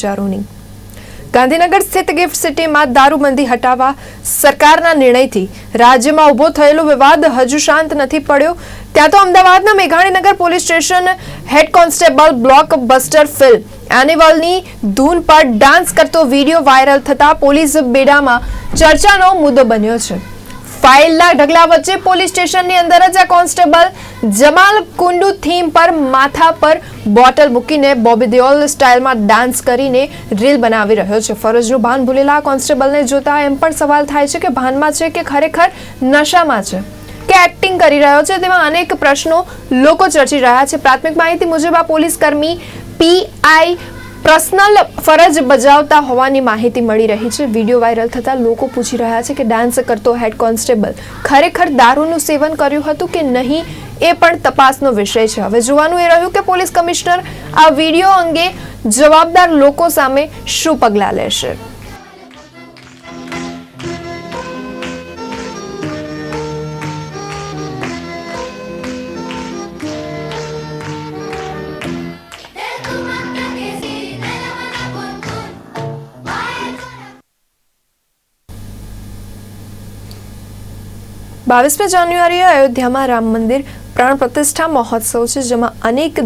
હજારોની। ગાંધીનગર સ્થિત ગિફ્ટ સિટીમાં દારૂબંધી હટાવવા સરકારના નિર્ણયથી રાજ્યમાં ઊભો થયેલો વિવાદ હજુ શાંત નથી પડ્યો। ત્યાં તો અમદાવાદના Meghaninagar police station head constable blockbuster film એનિમલની ધૂન પર ડાન્સ કરતો વિડીયો વાયરલ થતા પોલીસ બેડામાં ચર્ચાનો મુદ્દો બન્યો છે। ફાઇલના ઢગલા વચ્ચે પોલીસ સ્ટેશનની અંદર જ આ કોન્સ્ટેબલ જમાલ કુંડુ થીમ પર માથા પર બોટલ મૂકીને બોબી દેઓલ સ્ટાઇલમાં ડાન્સ કરીને રીલ બનાવી રહ્યો છે। ફરજનું ભાન ભૂલેલા કોન્સ્ટેબલને જોતા એમ પણ સવાલ થાય છે કે ભાનમાં છે કે ખરેખર નશામાં છે કે એક્ટિંગ કરી રહ્યો છે। તેમાં અનેક પ્રશ્નો લોકો ચર્ચી રહ્યા છે। પ્રાથમિક માહિતી મુજબ આ પોલીસ કર્મી પીઆઈ પર્સનલ ફરજ બજાવતા હોવાની માહિતી મળી રહી છે। વિડીયો વાયરલ થતા લોકો પૂછી રહ્યા છે કે ડાન્સ કરતો હેડ કોન્સ્ટેબલ ખરેખર દારૂનું સેવન કર્યું હતું કે નહીં, એ પણ તપાસનો વિષય છે। હવે જોવાનું એ રહ્યું કે પોલીસ કમિશનર આ વિડીયો અંગે જવાબદાર લોકો સામે શું પગલાં લેશે। બાવીસમી જાન્યુઆરીએ અયોધ્યામાં રામ મંદિર પ્રાણ પ્રતિષ્ઠા મહોત્સવ છે, જેમાં અનેક